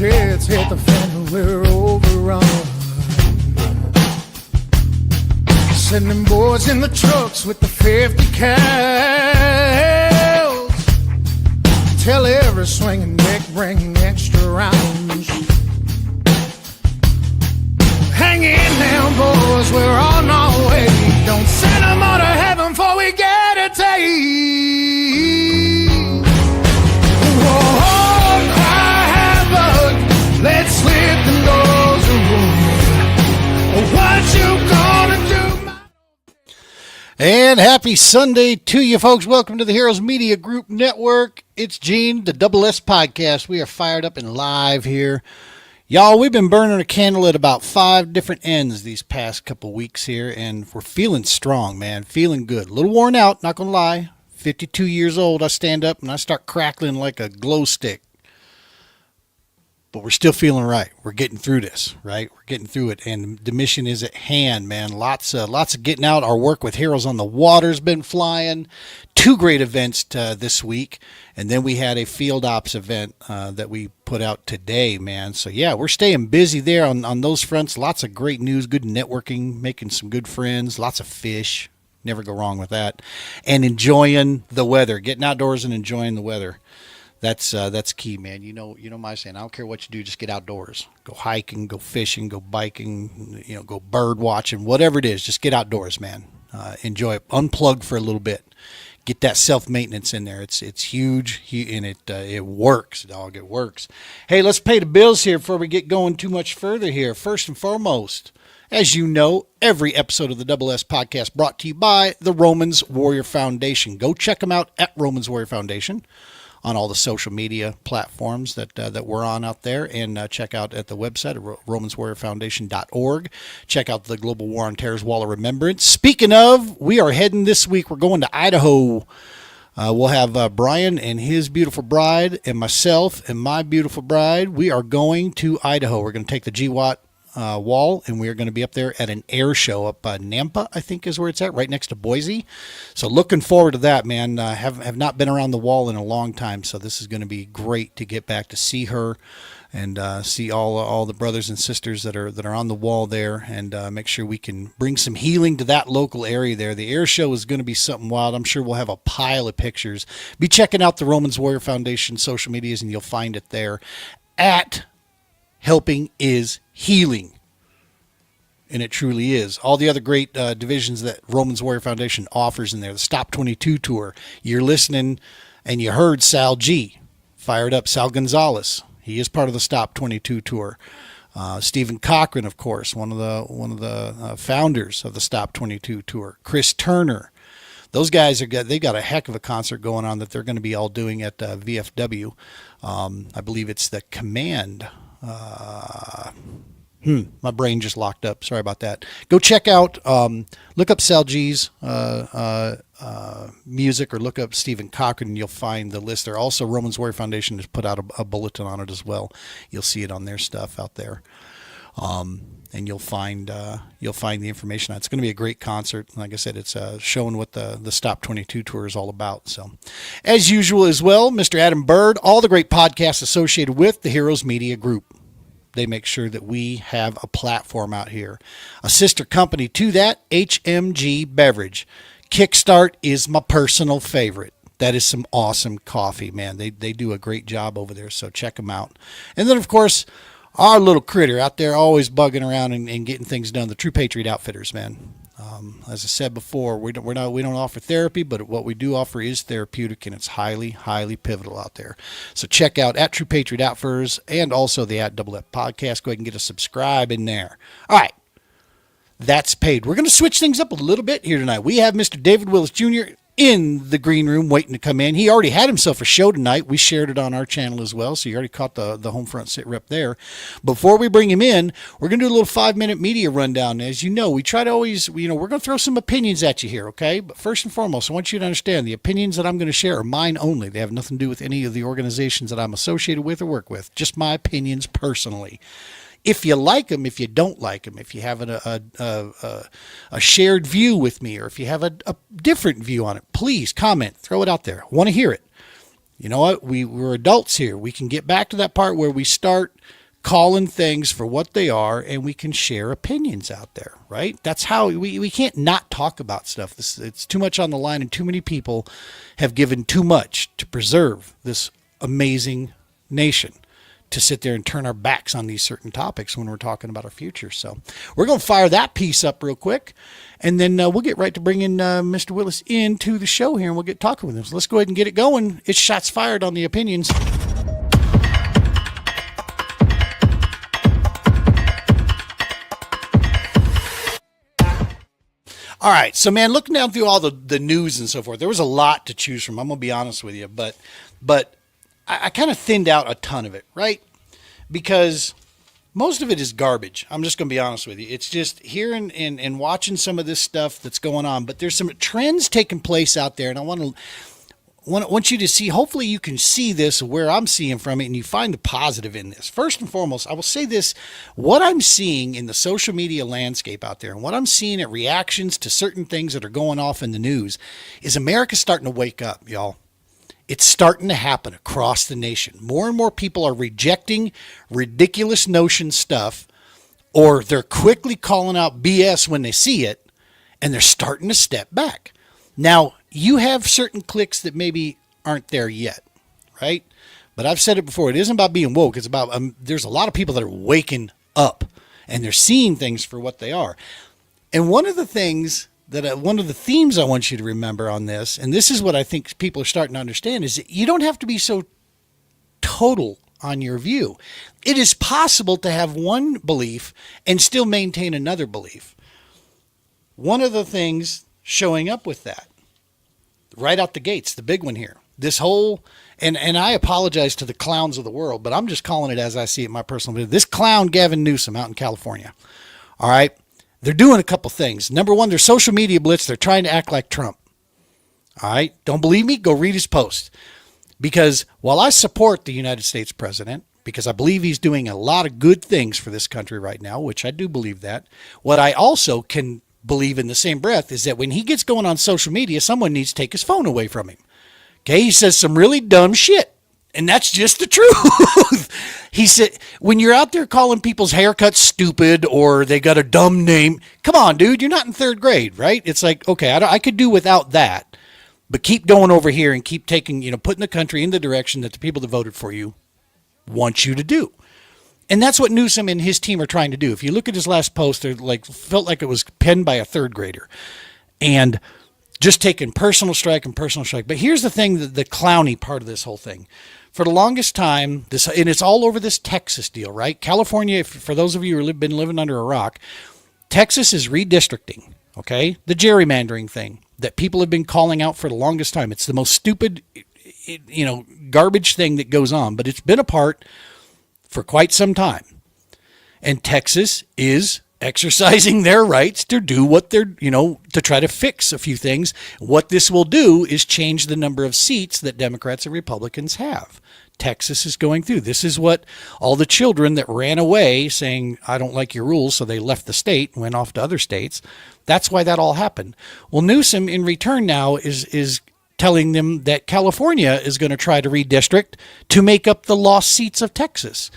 shit's hit the fan and we're overrun. Sending boys in the trucks with the 50 cals. Tell every swinging dick bring extra rounds. Hang in now, boys, we're on our way. Don't send them out of heaven before we get a taste. Whoa, cry havoc, let's slit the doors away. What you gonna do? And happy Sunday to you folks. Welcome to the Heroes Media Group Network. It's Gene, the Double S Podcast. We are fired up and live here. Y'all, we've been burning a candle at about 5 different ends these past couple weeks here, and we're feeling strong, man. Feeling good. A little worn out, not going to lie. 52 years old, I stand up and I start crackling like a glow stick. But we're still feeling right. We're getting through this, right? We're getting through it, and the mission is at hand, man. Lots of getting out. Our work with Heroes on the Water's been flying. 2 great events this week, and then we had a field ops event that we put out today, man. So yeah, we're staying busy there on those fronts. Lots of great news, good networking, making some good friends, lots of fish. Never go wrong with that, and enjoying the weather, getting outdoors and enjoying the weather. That's key, man. You know my saying. I don't care what you do, just get outdoors. Go hiking, go fishing, go biking, go bird watching, whatever it is. Just get outdoors, man. Enjoy it. Unplug for a little bit. Get that self-maintenance in there. It's huge, and it works, dog. It works. Hey, let's pay the bills here before we get going too much further here. First and foremost, as you know, every episode of the Double S Podcast brought to you by the Romans Warrior Foundation. Go check them out at Romans Warrior Foundation on all the social media platforms that we're on out there, and check out at the website at romanswarriorfoundation.org. Check out the Global War on Terror's Wall of Remembrance. Speaking of, we are heading this week. We're going to Idaho. We'll have Brian and his beautiful bride and myself and my beautiful bride. We are going to Idaho. We're going to take the GWAT wall, and we are going to be up there at an air show up Nampa, I think is where it's at, right next to Boise. So looking forward to that, man. Have not been around the wall in a long time, so this is going to be great to get back to see her and see all the brothers and sisters that are on the wall there, and make sure we can bring some healing to that local area there. The air show is going to be something wild. I'm sure we'll have a pile of pictures. Be checking out the Romans Warrior Foundation social medias, and you'll find it there at Helping is Healing. And it truly is. All the other great divisions that Romans Warrior Foundation offers in there. The Stop 22 Tour. You're listening and you heard Sal G. Fired up. Sal Gonzalez. He is part of the Stop 22 Tour. Stephen Cochran, of course, one of the founders of the Stop 22 Tour. Chris Turner. Those guys they got a heck of a concert going on that they're going to be all doing at VFW. I believe it's the Command. My brain just locked up. Sorry about that. Go check out, look up Sal G's music, or look up Stephen Cochran, and you'll find the list there. Also, Romans Warrior Foundation has put out a bulletin on it as well. You'll see it on their stuff out there. And you'll find the information. It's going to be a great concert. Like I said, it's showing what the Stop 22 Tour is all about. So, as usual as well, Mr. Adam Bird, all the great podcasts associated with the Heroes Media Group. They make sure that we have a platform out here. A sister company to that, HMG Beverage. Kickstart is my personal favorite. That is some awesome coffee, man. They do a great job over there, so check them out. And then, of course, our little critter out there always bugging around and getting things done, the True Patriot Outfitters, man. As I said before, we don't offer therapy, but what we do offer is therapeutic, and it's highly, highly pivotal out there. So check out at True Patriot Outfitters and also the at Double F Podcast. Go ahead and get a subscribe in there. All right, that's paid. We're going to switch things up a little bit here tonight. We have Mr. David Willis Jr. in the green room waiting to come in. He already had himself a show tonight. We shared it on our channel as well, so you already caught the Homefront Sitrep there. Before we bring him in, we're going to do a little 5-minute media rundown. As you know, we try to always, we're going to throw some opinions at you here, okay? But first and foremost, I want you to understand the opinions that I'm going to share are mine only. They have nothing to do with any of the organizations that I'm associated with or work with. Just my opinions personally. If you like them, if you don't like them, if you have a shared view with me, or if you have a different view on it, please comment, throw it out there. I want to hear it. You know what? We're adults here. We can get back to that part where we start calling things for what they are, and we can share opinions out there, right? That's how we can't not talk about stuff. It's too much on the line, and too many people have given too much to preserve this amazing nation to sit there and turn our backs on these certain topics when we're talking about our future. So we're going to fire that piece up real quick, and then we'll get right to bringing Mr. Willis into the show here, and we'll get talking with him. So let's go ahead and get it going. It's shots fired on the opinions. All right, so man, looking down through all the news and so forth, there was a lot to choose from. I'm gonna be honest with you, but I kind of thinned out a ton of it, right? Because most of it is garbage. I'm just gonna be honest with you. It's just hearing and watching some of this stuff that's going on, but there's some trends taking place out there, and I want you to see. Hopefully, you can see this where I'm seeing from it, and you find the positive in this. First and foremost, I will say this: what I'm seeing in the social media landscape out there, and what I'm seeing at reactions to certain things that are going off in the news, is America's starting to wake up, y'all. It's starting to happen across the nation. More and more people are rejecting ridiculous notion stuff, or they're quickly calling out BS when they see it, and they're starting to step back. Now, you have certain cliques that maybe aren't there yet, right? But I've said it before. It isn't about being woke. It's about there's a lot of people that are waking up, and they're seeing things for what they are. And one of the themes I want you to remember on this, and this is what I think people are starting to understand, is that you don't have to be so total on your view. It is possible to have one belief and still maintain another belief. One of the things showing up with that right out the gates, the big one here, this whole, and I apologize to the clowns of the world, but I'm just calling it as I see it, my personal view. This clown Gavin Newsom out in California. All right. They're doing a couple things. Number one, their social media blitz. They're trying to act like Trump. All right. Don't believe me? Go read his post. Because while I support the United States president, because I believe he's doing a lot of good things for this country right now, which I do believe that, what I also can believe in the same breath is that when he gets going on social media, someone needs to take his phone away from him. Okay, he says some really dumb shit, and that's just the truth. He said, when you're out there calling people's haircuts stupid or they got a dumb name, come on, dude, you're not in third grade, right? It's like, okay, I could do without that, but keep going over here and keep taking, putting the country in the direction that the people that voted for you want you to do. And that's what Newsom and his team are trying to do. If you look at his last post, it felt like it was penned by a third grader. And just taking personal strike. But here's the thing, the clowny part of this whole thing. For the longest time, and it's all over this Texas deal, right? California, for those of you who have been living under a rock, Texas is redistricting, okay? The gerrymandering thing that people have been calling out for the longest time. It's the most stupid, garbage thing that goes on, but it's been a part for quite some time. And Texas is exercising their rights to do what they're, to try to fix a few things. What this will do is change the number of seats that Democrats and Republicans have. Texas is going through. This is what all the children that ran away saying, I don't like your rules, so they left the state and went off to other states. That's why that all happened. Well, Newsom in return now is telling them that California is going to try to redistrict to make up the lost seats of Texas.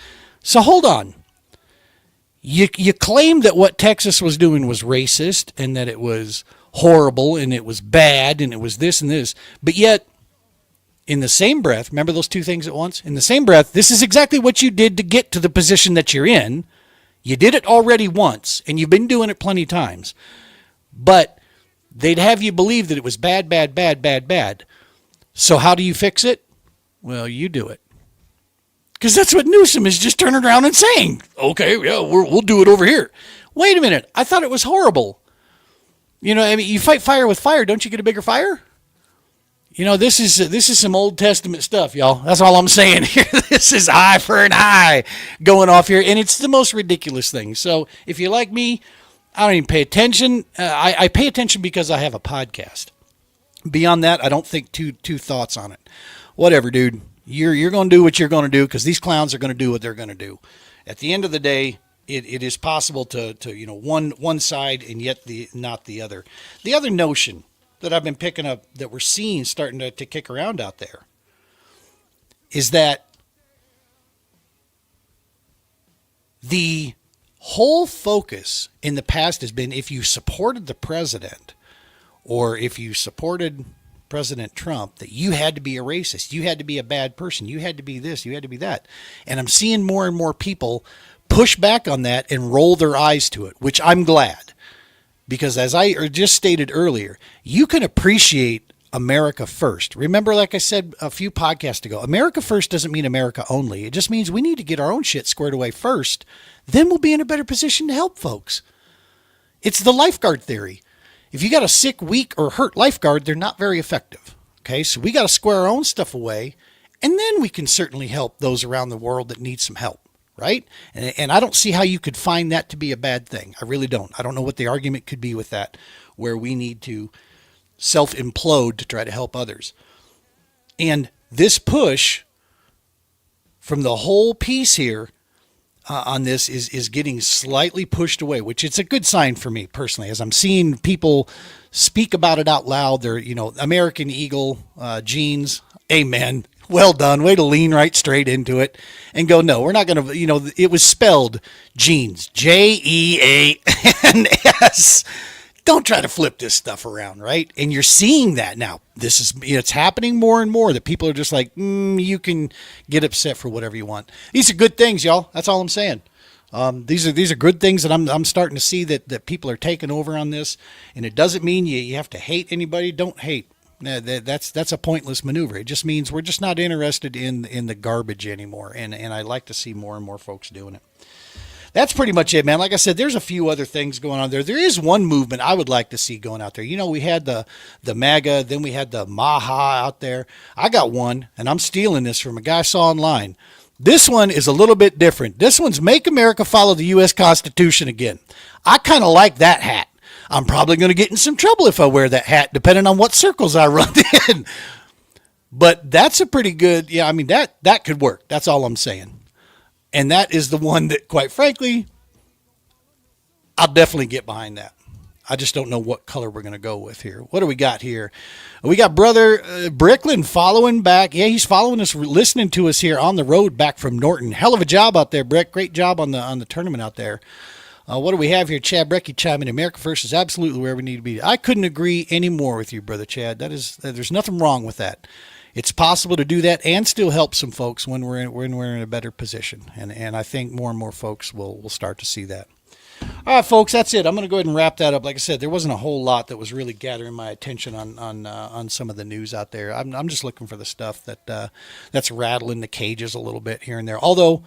So hold on. You claim that what Texas was doing was racist and that it was horrible and it was bad and it was this and this, but yet in the same breath, remember those two things at once? In the same breath, this is exactly what you did to get to the position that you're in. You did it already once and you've been doing it plenty of times, but they'd have you believe that it was bad, bad, bad, bad, bad. So how do you fix it? Well, you do it. Because that's what Newsom is just turning around and saying. Okay, yeah, we'll do it over here. Wait a minute. I thought it was horrible. You fight fire with fire. Don't you get a bigger fire? This is some Old Testament stuff, y'all. That's all I'm saying here. This is eye for an eye going off here. And it's the most ridiculous thing. So if you're like me, I don't even pay attention. I pay attention because I have a podcast. Beyond that, I don't think two thoughts on it. Whatever, dude. You're going to do what you're going to do because these clowns are going to do what they're going to do. At the end of the day, it is possible to one side and yet not the other. The other notion that I've been picking up that we're seeing starting to kick around out there is that the whole focus in the past has been if you supported the president or if you supported President Trump, that you had to be a racist, you had to be a bad person, you had to be this, you had to be that. And I'm seeing more and more people push back on that and roll their eyes to it, which I'm glad. Because as I just stated earlier, you can appreciate America first. Remember, like I said a few podcasts ago, America first doesn't mean America only. It just means we need to get our own shit squared away first. Then we'll be in a better position to help folks. It's the lifeguard theory. If you got a sick, weak, or hurt lifeguard, they're not very effective. Okay, so we got to square our own stuff away, and then we can certainly help those around the world that need some help, right? And I don't see how you could find that to be a bad thing. I really don't. I don't know what the argument could be with that, where we need to self-implode to try to help others. And this push from the whole piece here on this is getting slightly pushed away, which it's a good sign for me personally, as I'm seeing people speak about it out loud. They're, American Eagle jeans. Amen. Well done. Way to lean right straight into it and go, no, we're not going to, it was spelled jeans, Jeans. Don't try to flip this stuff around, right? And you're seeing that now. It's happening more and more that people are just like, you can get upset for whatever you want. These are good things, y'all. That's all I'm saying. These are good things that I'm starting to see that people are taking over on this. And it doesn't mean you have to hate anybody. Don't hate. That's a pointless maneuver. It just means we're just not interested in the garbage anymore. And I like to see more and more folks doing it. That's pretty much it, man. Like I said, there's a few other things going on there. There is one movement I would like to see going out there. We had the MAGA, then we had the MAHA out there. I got one, and I'm stealing this from a guy I saw online. This one is a little bit different. This one's Make America Follow the U.S. Constitution Again. I kind of like that hat. I'm probably going to get in some trouble if I wear that hat, depending on what circles I run in. But that's a pretty good, that could work. That's all I'm saying. And that is the one that, quite frankly, I'll definitely get behind that. I just don't know what color we're going to go with here. What do we got here? We got Brother Bricklin following back. Yeah, he's following us, listening to us here on the road back from Norton. Hell of a job out there, Brick. Great job on the tournament out there. What do we have here? Chad Brecky chiming in. America First is absolutely where we need to be. I couldn't agree any more with you, Brother Chad. There's nothing wrong with that. It's possible to do that and still help some folks when we're in a better position. And I think more and more folks will start to see that. All right, folks, that's it. I'm going to go ahead and wrap that up. Like I said, there wasn't a whole lot that was really gathering my attention on some of the news out there. I'm just looking for the stuff that's rattling the cages a little bit here and there. Although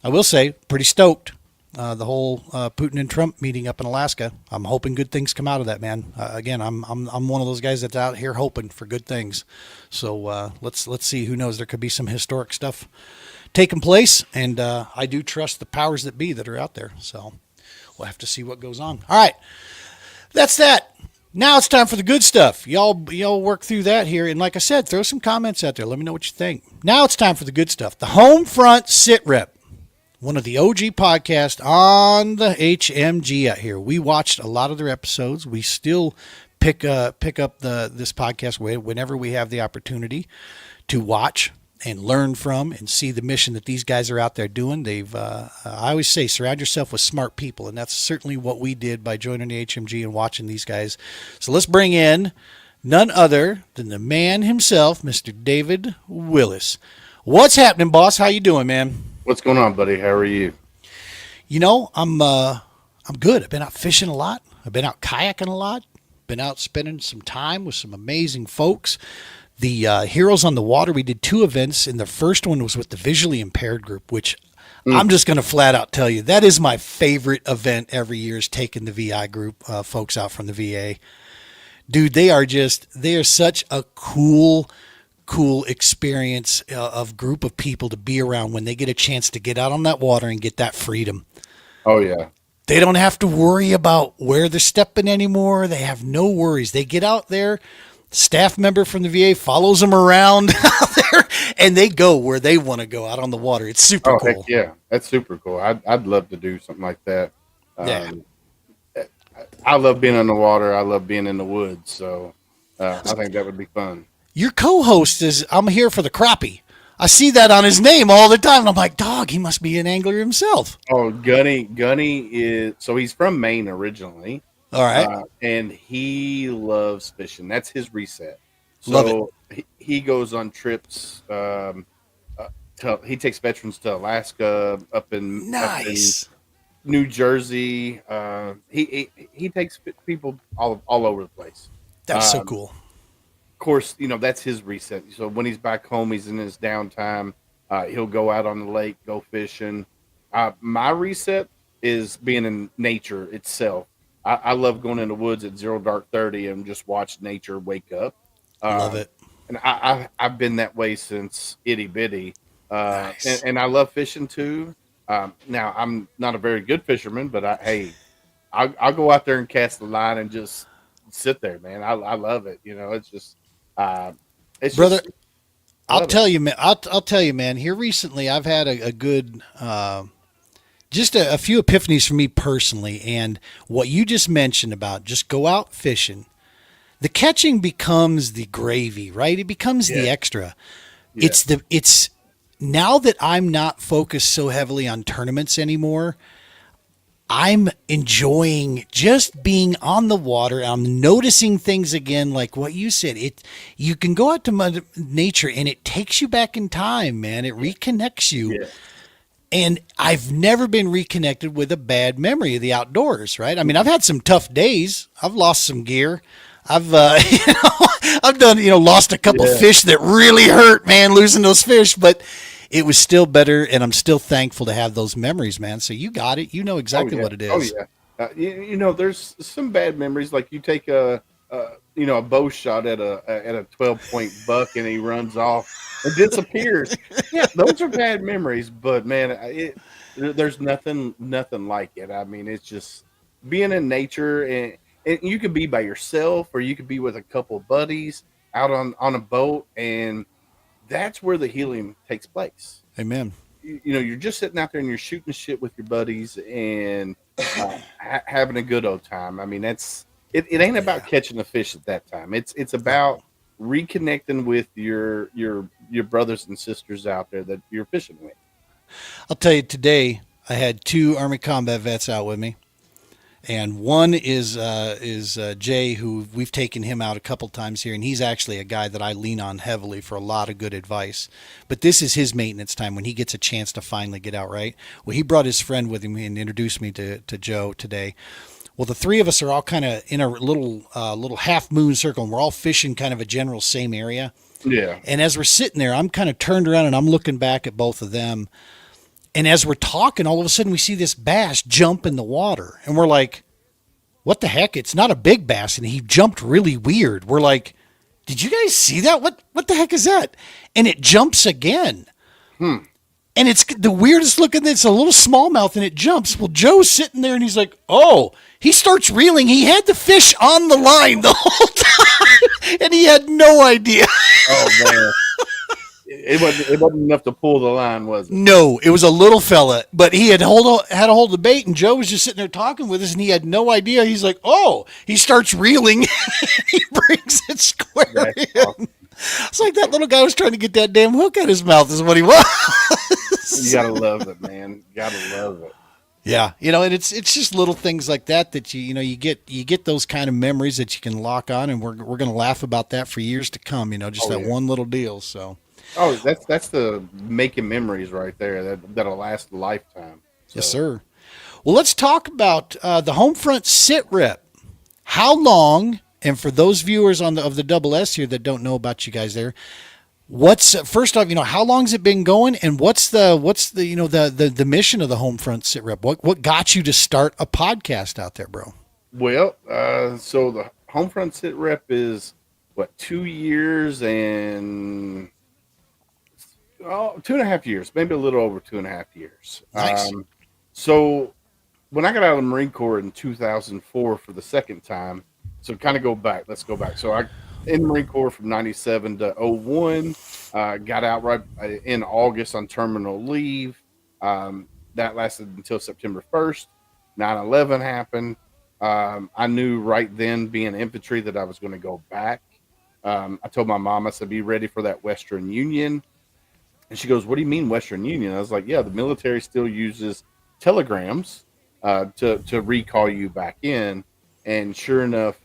I will say, pretty stoked. The whole Putin and Trump meeting up in Alaska. I'm hoping good things come out of that, man. Again, I'm one of those guys that's out here hoping for good things. So let's see. Who knows? There could be some historic stuff taking place, and I do trust the powers that be that are out there. So we'll have to see what goes on. All right, that's that. Now it's time for the good stuff. Y'all work through that here, and like I said, throw some comments out there. Let me know what you think. Now it's time for the good stuff. The Homefront Sitrep. One of the OG podcasts on the HMG out here. We watched a lot of their episodes. We still pick up this podcast whenever we have the opportunity to watch and learn from and see the mission that these guys are out there doing. I always say, surround yourself with smart people, and that's certainly what we did by joining the HMG and watching these guys. So let's bring in none other than the man himself, Mr. David Willis. What's happening, boss? How you doing, man? What's going on, buddy? How are you? I'm good. I've been out fishing a lot. I've been out kayaking a lot. Been out spending some time with some amazing folks. The Heroes on the Water, we did 2 events, and the first one was with the visually impaired group, which I'm just going to flat out tell you, that is my favorite event every year, is taking the VI group folks out from the VA. Dude, they are such a cool experience of group of people to be around when they get a chance to get out on that water and get that freedom. Oh, yeah. They don't have to worry about where they're stepping anymore. They have no worries. They get out there, staff member from the VA follows them around out there, and they go where they want to go out on the water. It's super cool. Heck yeah, that's super cool. I'd love to do something like that. Yeah. I love being on the water. I love being in the woods. So I think that would be fun. Your co-host is, I'm here for the crappie. I see that on his name all the time. And I'm like, dog, he must be an angler himself. Oh, Gunny is so he's from Maine originally, All right. and he loves fishing. That's his reset. Love So he goes on trips. He takes veterans to Alaska, up in Nice. New Jersey. He takes people all over the place. That's so Um, cool. Of course, that's his reset. So when he's back home, he's in his downtime. He'll go out on the lake, go fishing. My reset is being in nature itself. I love going in the woods at 0 dark 30 and just watch nature wake up. Love Um, it. and I've been that way since itty bitty. Nice. And I love fishing too. Now I'm not a very good fisherman, but I'll go out there and cast the line and just sit there, man. I love it. It's just it's Brother, just I I'll love it. tell you, man. I'll tell you, man. Here recently, I've had a good, just a few epiphanies for me personally, and what you just mentioned about just go out fishing. The catching becomes the gravy, right? It becomes the Yeah. extra. Yeah. It's now that I'm not focused so heavily on tournaments anymore. I'm enjoying just being on the water. I'm noticing things again, like what you said. You can go out to Mother Nature, and it takes you back in time, man. It reconnects you. Yeah. And I've never been reconnected with a bad memory of the outdoors, right? I mean, I've had some tough days. I've lost some gear. I've I've done lost a couple Yeah. fish that really hurt, man, losing those fish, but it was still better, and I'm still thankful to have those memories, man. So you got it. You know exactly what it is. Oh yeah. There's some bad memories. Like you take a bow shot at a 12-point buck and he runs off and disappears. Yeah, those are bad memories. But man, there's nothing like it. I mean, it's just being in nature, and you could be by yourself or you could be with a couple of buddies out on a boat, and that's where the healing takes place. Amen. You're just sitting out there and you're shooting shit with your buddies and having a good old time. I mean, it ain't about catching a fish at that time. It's about reconnecting with your brothers and sisters out there that you're fishing with. I'll tell you, today I had two Army combat vets out with me, and one is Jay, who we've taken him out a couple times here, and he's actually a guy that I lean on heavily for a lot of good advice. But this is his maintenance time when he gets a chance to finally get out, right? Well, he brought his friend with him and introduced me to Joe today. Well, the three of us are all kind of in a little half moon circle, and we're all fishing kind of a general same area. Yeah. And as we're sitting there, I'm kind of turned around and I'm looking back at both of them. And as we're talking, all of a sudden we see this bass jump in the water. And we're like, what the heck? It's not a big bass. And he jumped really weird. We're like, did you guys see that? What the heck is that? And it jumps again. And it's the weirdest looking. It's a little smallmouth and it jumps. Well, Joe's sitting there and he's like, oh, he starts reeling. He had the fish on the line the whole time and he had no idea. Oh man. It wasn't enough to pull the line, was it? No, it was a little fella, but he had a hold of the bait, and Joe was just sitting there talking with us, and he had no idea. He's like, "Oh!" He starts reeling, he brings it square That's in. awesome. It's like that little guy was trying to get that damn hook out of his mouth. Is what he was. You gotta love it, man. Gotta love it. Yeah, and it's just little things like that that you get those kind of memories that you can lock on, and we're gonna laugh about that for years to come. Just that one little deal. So. Oh, that's the making memories right there. That'll last a lifetime. So. Yes, sir. Well, let's talk about the Homefront Sitrep. How long? And for those viewers of the Double S here that don't know about you guys, there, what's first off, how long's it been going, and what's the the mission of the Homefront Sitrep? What got you to start a podcast out there, bro? Well, so the Homefront Sitrep is 2 years and 2.5 years, maybe a little over 2.5 years. Nice. So when I got out of the Marine Corps in 2004 for the second time, so kind of let's go back. So I in the Marine Corps from 97 to 01, got out right in August on terminal leave. That lasted until September 1st. 9/11 happened. I knew right then, being infantry, that I was going to go back. I told my mom, I said, be ready for that Western Union. And she goes, "What do you mean Western Union?" I was like, "Yeah, the military still uses telegrams to recall you back in." And sure enough,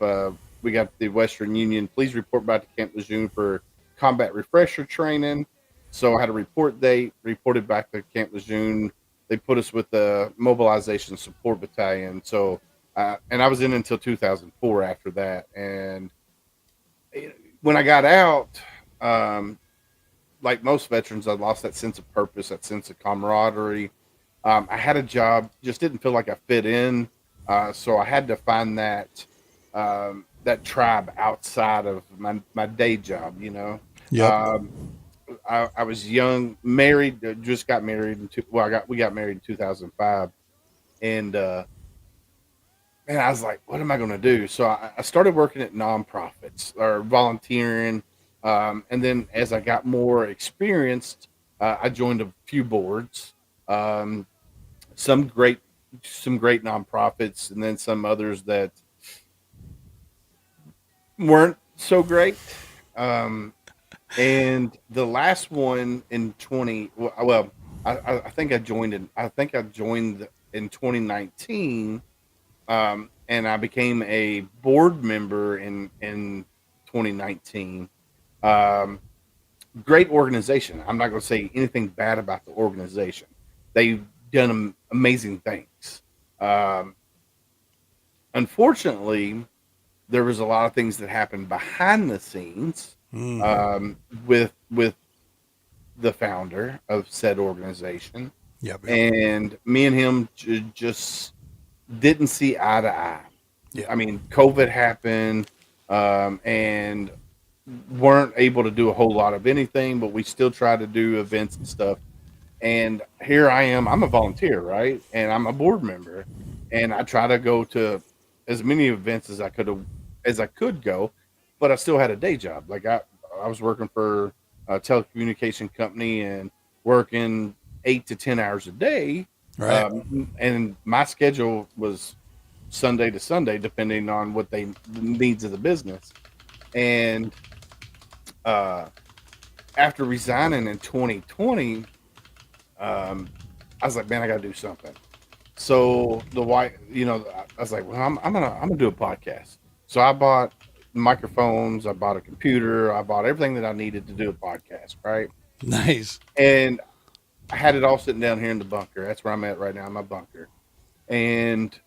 we got the Western Union. Please report back to Camp Lejeune for combat refresher training. So I had a report date. Reported back to Camp Lejeune. They put us with the mobilization support battalion. So and I was in until 2004 after that. And when I got out, like most veterans, I lost that sense of purpose, that sense of camaraderie. I had a job, just didn't feel like I fit in, so I had to find that tribe outside of my day job. Yep. I was young, married, just got married. We got married in 2005, and man, I was like, what am I going to do? So I started working at nonprofits or volunteering. And then as I got more experienced, I joined a few boards, some great nonprofits, and then some others that weren't so great. And the last one in I think I joined in 2019. And I became a board member in 2019. Great organization. I'm not going to say anything bad about the organization. They've done amazing things. Unfortunately, there was a lot of things that happened behind the scenes with the founder of said organization. Yep. And me and him just didn't see eye to eye. Yeah. I mean, COVID happened, and weren't able to do a whole lot of anything, but we still try to do events and stuff. And here I am. I'm a volunteer, right? And I'm a board member, and I try to go to as many events as I could go, but I still had a day job. Like I was working for a telecommunication company and working 8 to 10 hours a day. Right. And my schedule was Sunday to Sunday, depending on what the needs of the business. And after resigning in 2020, I was like, man, I got to do something. So the wife, I was like, well, I'm gonna do a podcast. So I bought microphones, I bought a computer, I bought everything that I needed to do a podcast, right? Nice. And I had it all sitting down here in the bunker. That's where I'm at right now, in my bunker. And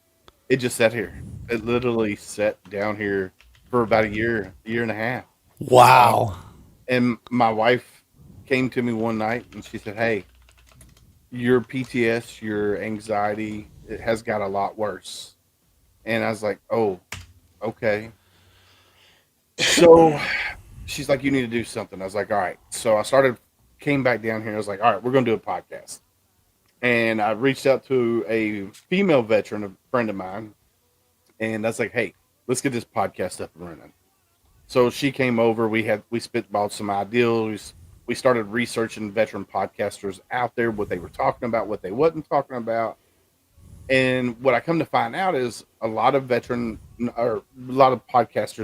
it just sat here. It literally sat down here for about a year and a half. Wow. And my wife came to me one night and she said, hey, your PTS, your anxiety, it has got a lot worse. And I was like, oh, okay. So she's like, you need to do something. I was like, all right. So I came back down here. I was like, all right, we're going to do a podcast. And I reached out to a female veteran, a friend of mine. And I was like, hey, let's get this podcast up and running. So she came over. We spitballed some ideas. We started researching veteran podcasters out there, what they were talking about, what they wasn't talking about. And what I come to find out is a lot of podcasters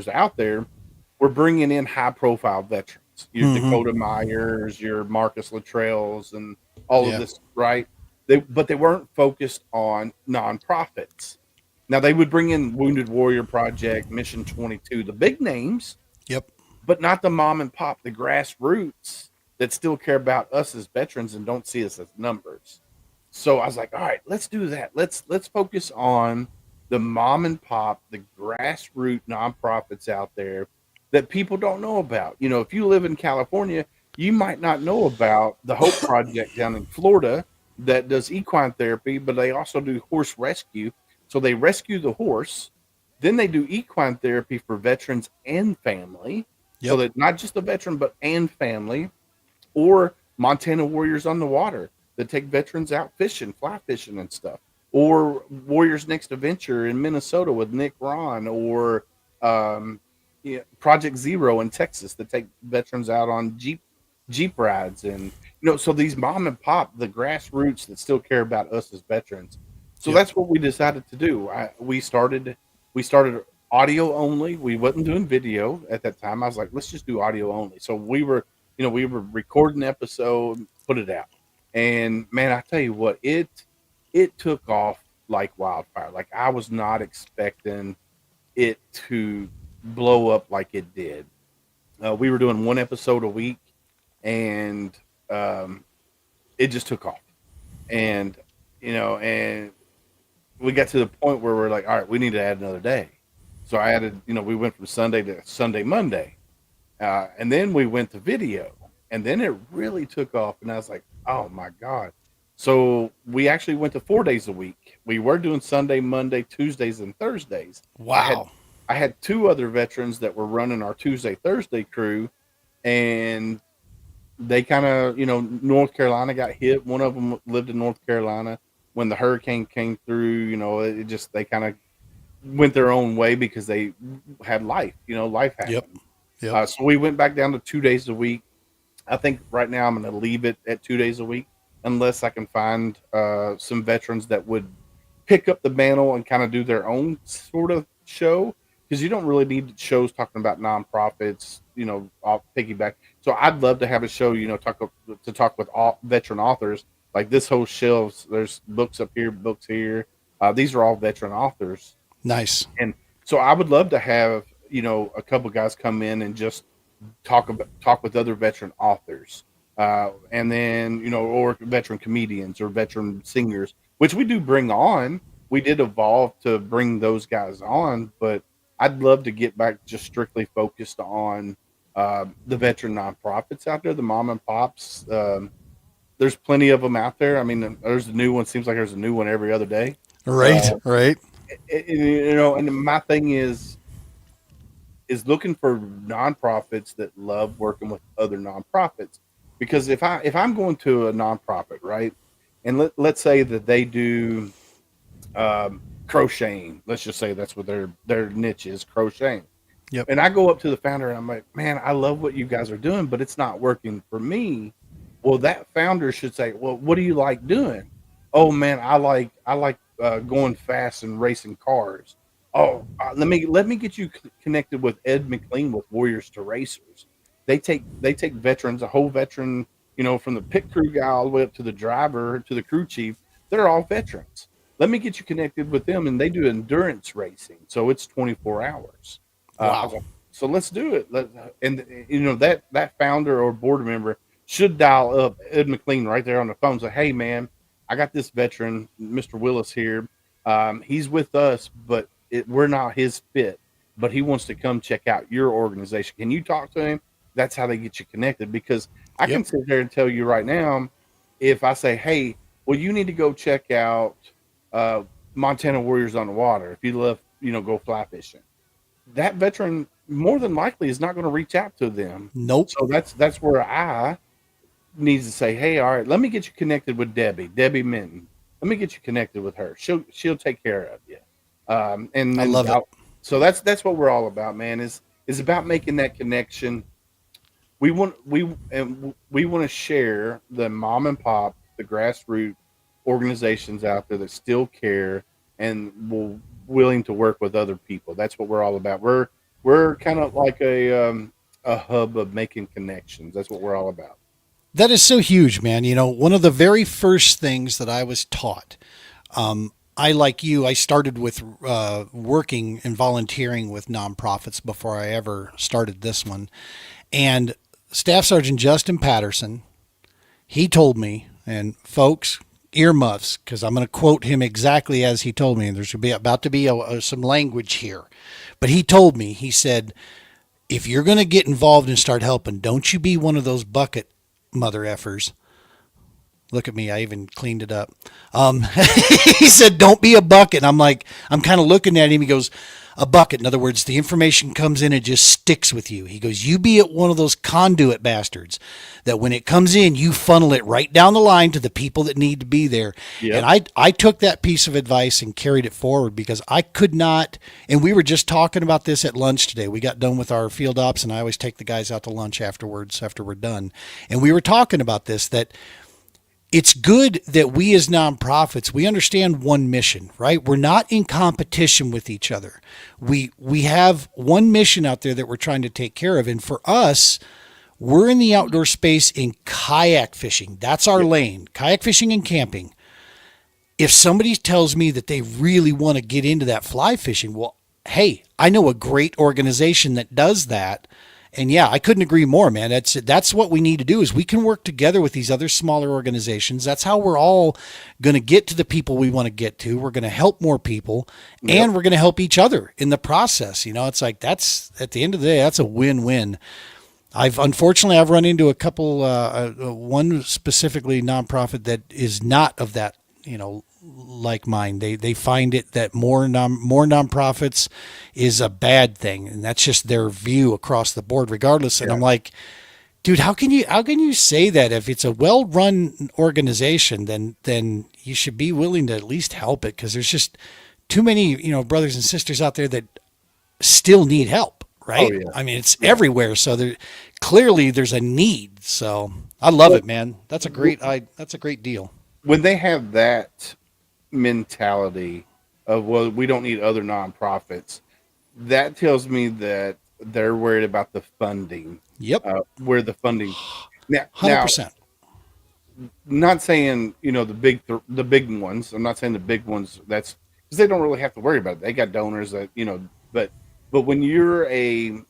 out there were bringing in high profile veterans, your Dakota Myers, your Marcus Luttrells, and all of this, right? But they weren't focused on nonprofits. Now they would bring in Wounded Warrior Project, Mission 22, the big names. Yep. But not the mom and pop, the grassroots that still care about us as veterans and don't see us as numbers. So I was like, all right, let's do that. Let's focus on the mom and pop, the grassroots nonprofits out there that people don't know about. If you live in California, you might not know about the Hope Project down in Florida that does equine therapy, but they also do horse rescue. So they rescue the horse, then they do equine therapy for veterans and family. Yep. So that not just the veteran, but and family. Or Montana Warriors on the Water that take veterans out fishing, fly fishing and stuff. Or Warriors Next Adventure in Minnesota with Nick Ron. Or Project Zero in Texas that take veterans out on Jeep rides. And, so these mom and pop, the grassroots that still care about us as veterans. So that's what we decided to do. We started audio only. We wasn't doing video at that time. I was like, let's just do audio only. So we were we would record an episode, put it out. And man, I tell you what, it took off like wildfire. Like I was not expecting it to blow up like it did. We were doing one episode a week, and it just took off. And and we got to the point where we're like, all right, we need to add another day. So I added, we went from Sunday to Sunday, Monday, and then we went to video, and then it really took off. And I was like, oh my God. So we actually went to 4 days a week. We were doing Sunday, Monday, Tuesdays, and Thursdays. Wow. I had two other veterans that were running our Tuesday, Thursday crew, and they kind of, North Carolina got hit. One of them lived in North Carolina when the hurricane came through. They kind of went their own way because they had life. Life happened. Yep. So we went back down to 2 days a week. I think right now I'm going to leave it at 2 days a week, unless I can find some veterans that would pick up the mantle and kind of do their own sort of show, because you don't really need shows talking about nonprofits, off piggyback. So I'd love to have a show, talk with all veteran authors. Like this whole shelves, there's books up here, books here. These are all veteran authors. Nice. And so I would love to have, a couple guys come in and just talk with other veteran authors. And then, or veteran comedians or veteran singers, which we do bring on. We did evolve to bring those guys on, but I'd love to get back just strictly focused on the veteran nonprofits out there, the mom and pops. There's plenty of them out there. I mean, there's a new one. Seems like there's a new one every other day. Right. And my thing is looking for nonprofits that love working with other nonprofits. Because if I'm going to a nonprofit, right, and let's say that they do crocheting, let's just say that's what their niche is, crocheting. Yep. And I go up to the founder and I'm like, man, I love what you guys are doing, but it's not working for me. Well, that founder should say, well, what do you like doing? Oh man, I like going fast and racing cars. Oh, let me get you connected with Ed McLean with Warriors to Racers. They take veterans, a whole veteran, from the pit crew guy all the way up to the driver to the crew chief. They're all veterans. Let me get you connected with them, and they do endurance racing, so it's 24 hours. Wow. So let's do it. That founder or board member should dial up Ed McLean right there on the phone. Say, hey man, I got this veteran, Mr. Willis here. He's with us, but we're not his fit. But he wants to come check out your organization. Can you talk to him? That's how they get you connected. Because I can sit there and tell you right now, if I say, hey, well, you need to go check out Montana Warriors on the Water. If you love, go fly fishing, that veteran more than likely is not going to reach out to them. Nope. So that's where I need to say, hey, all right, let me get you connected with Debbie Minton. Let me get you connected with her. She'll take care of you. And I love it. So that's what we're all about, man. Is about making that connection. We want to share the mom and pop, the grassroots organizations out there that still care and willing to work with other people. That's what we're all about. We're kind of like a hub of making connections. That's what we're all about. That is so huge, man. One of the very first things that I was taught, I started with working and volunteering with nonprofits before I ever started this one. And Staff Sergeant Justin Patterson, he told me, and folks, earmuffs, because I'm going to quote him exactly as he told me, and there's about to be some language here. But he told me, he said, if you're going to get involved and start helping, don't you be one of those bucket mother effers. Look at me. I even cleaned it up. He said, don't be a bucket. And I'm kind of looking at him. He goes, a bucket. In other words, the information comes in and just sticks with you. He goes, you be one of those conduit bastards that when it comes in, you funnel it right down the line to the people that need to be there. Yep. And I took that piece of advice and carried it forward because I could not, and we were just talking about this at lunch today. We got done with our field ops, and I always take the guys out to lunch afterwards after we're done. And we were talking about this, that it's good that we as nonprofits, we understand one mission, right? We're not in competition with each other. We have one mission out there that we're trying to take care of. And for us, We're in the outdoor space in kayak fishing. That's our lane. Kayak fishing and camping. If somebody tells me that they really want to get into that fly fishing, well, hey, I know a great organization that does that. And yeah, I couldn't agree more, man. That's what we need to do is we can work together with these other smaller organizations. That's how we're all going to get to the people we want to get to. We're going to help more people and we're going to help each other in the process. It's like, that's at the end of the day, that's a win-win. I've run into a couple, one specifically nonprofit that is not of that, like mine. They find it that more nonprofits is a bad thing, and that's just their view across the board, regardless. And I'm like, dude, how can you say that? If it's a well-run organization, then you should be willing to at least help it, because there's just too many, brothers and sisters out there that still need help, right? Oh, yeah. I mean, it's everywhere. So there's a need. So I love it, man. That's a great deal. When they have that mentality of, well, we don't need other nonprofits, that tells me that they're worried about the funding. Yep. Where the funding now, 100%. Not saying the big ones. I'm not saying the big ones. That's because they don't really have to worry about it. They got donors that But when you're a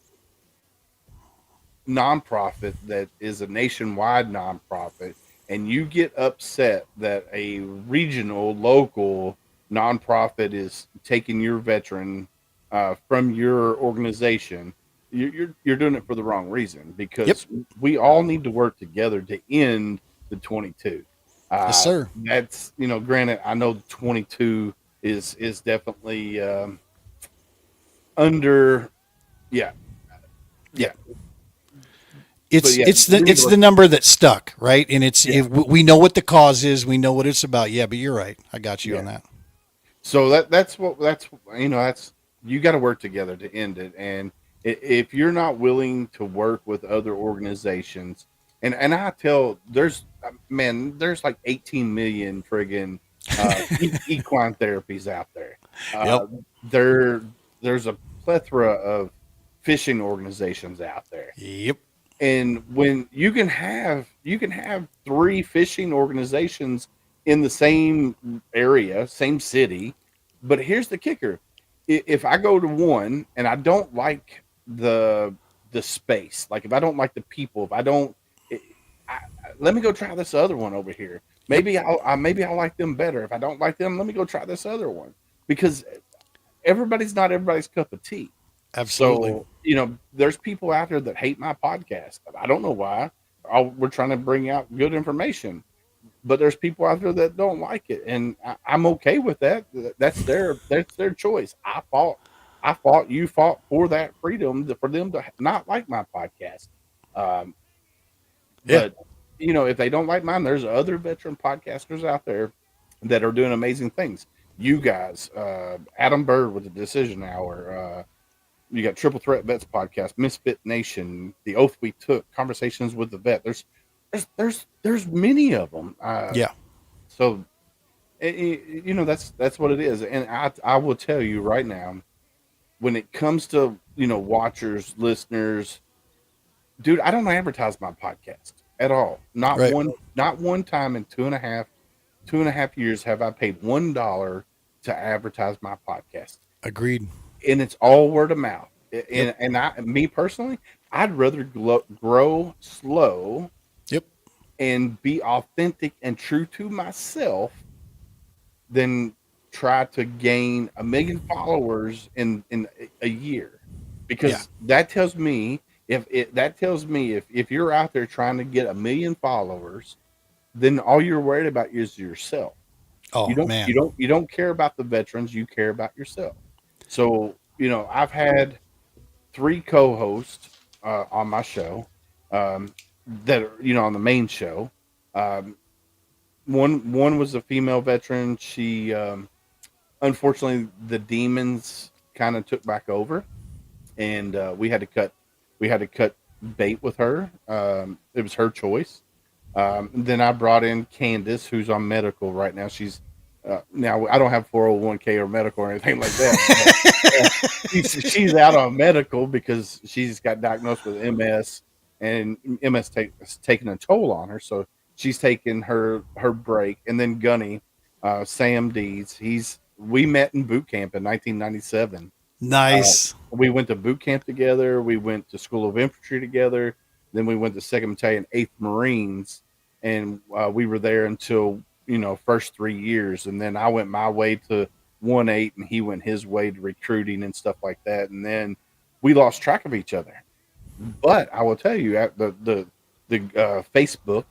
nonprofit that is a nationwide nonprofit, and you get upset that a regional, local nonprofit is taking your veteran from your organization, you're doing it for the wrong reason, because we all need to work together to end the 22. Yes, sir. That's, granted, I know 22 is definitely under, yeah. It's the number that stuck, right? And we know what the cause is, we know what it's about. Yeah, but you're right. I got you on that. So that's you got to work together to end it. And if you're not willing to work with other organizations, and I tell, there's like 18 million friggin' equine therapies out there. There's a plethora of fishing organizations out there. Yep. And when you can have 3 fishing organizations in the same area, same city, but here's the kicker: if I go to one and I don't like the space, like if I don't like the people, let me go try this other one over here. Maybe I'll like them better. If I don't like them, let me go try this other one, because everybody's not everybody's cup of tea. Absolutely. So, there's people out there that hate my podcast. I don't know why. We're trying to bring out good information, but there's people out there that don't like it, and I'm okay with that. That's their choice. You fought for that freedom for them to not like my podcast. But if they don't like mine, there's other veteran podcasters out there that are doing amazing things. You guys, Adam Bird with the Decision Hour. You got Triple Threat Vets Podcast, Misfit Nation, The Oath We Took, Conversations with the Vet. There's many of them. So, that's what it is. And I will tell you right now, when it comes to watchers, listeners, dude, I don't advertise my podcast at all. Not one time in two and a half years have I paid $1 to advertise my podcast. Agreed. And it's all word of mouth. And me personally, I'd rather grow slow, and be authentic and true to myself than try to gain 1 million followers in a year, because that tells me if you're out there trying to get 1 million followers, then all you're worried about is yourself. Oh, man. You don't care about the veterans, you care about yourself. So, I've had 3 co-hosts on my show that are, on the main show. One was a female veteran. She, unfortunately, the demons kind of took back over, and we had to cut bait with her. It was her choice. Then I brought in Candace, who's on medical right now. She's now I don't have 401k or medical or anything like that. She's out on medical because she's got diagnosed with MS. and MS has taken a toll on her. So she's taking her break. And then Gunny, Sam Deeds, we met in boot camp in 1997. Nice. We went to boot camp together. We went to School of Infantry together. Then we went to 2nd Battalion, 8th Marines, and we were there until first 3 years. And then I went my way to 1-8, and he went his way to recruiting and stuff like that. And then we lost track of each other. But I will tell you, the Facebook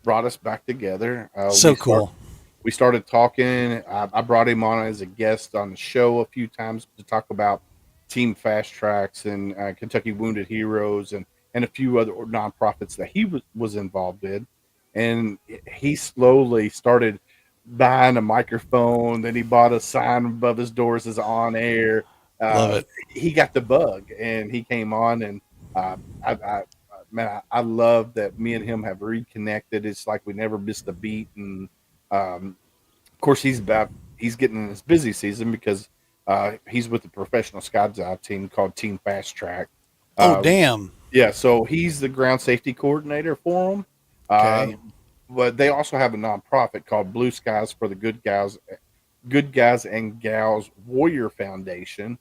brought us back together. So cool. We started talking. I brought him on as a guest on the show a few times to talk about Team Fast Tracks and Kentucky Wounded Heroes and a few other nonprofits that he was involved in. And he slowly started buying a microphone. Then he bought a sign above his doors as on air. Love it. He got the bug, and he came on. And I love that me and him have reconnected. It's like we never missed a beat. And of course, he's getting in his busy season because he's with the professional skydive team called Team Fast Track. Damn. Yeah, so he's the ground safety coordinator for them. Okay. But they also have a nonprofit called Blue Skies for the Good Guys and Gals Warrior Foundation.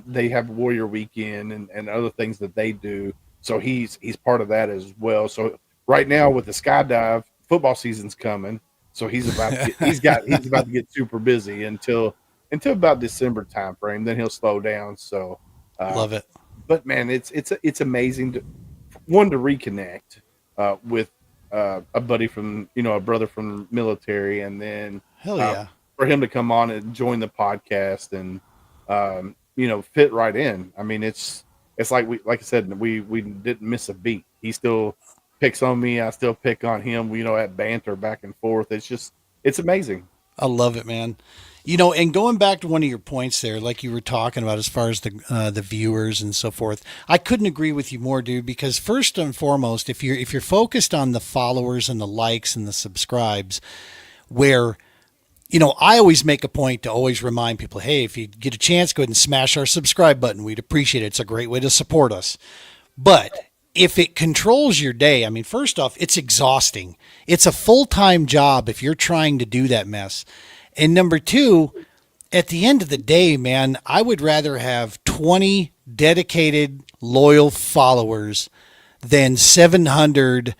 They have Warrior Weekend and other things that they do. So he's part of that as well. So right now with the skydive, football season's coming. So he's about to get super busy until about December time frame. Then he'll slow down. So love it. But man, it's amazing to reconnect with a buddy from a brother from the military, and then hell yeah, for him to come on and join the podcast and fit right in. I mean, it's like I said, we didn't miss a beat. He still picks on me, I still pick on him. At banter back and forth. It's amazing. I love it, man. And going back to one of your points there, like you were talking about as far as the viewers and so forth, I couldn't agree with you more, dude, because first and foremost, if you're focused on the followers and the likes and the subscribes, where, I always make a point to always remind people, hey, if you get a chance, go ahead and smash our subscribe button. We'd appreciate it. It's a great way to support us. But if it controls your day, I mean, first off, it's exhausting. It's a full-time job if you're trying to do that mess. And number two, at the end of the day, man, I would rather have 20 dedicated, loyal followers than 700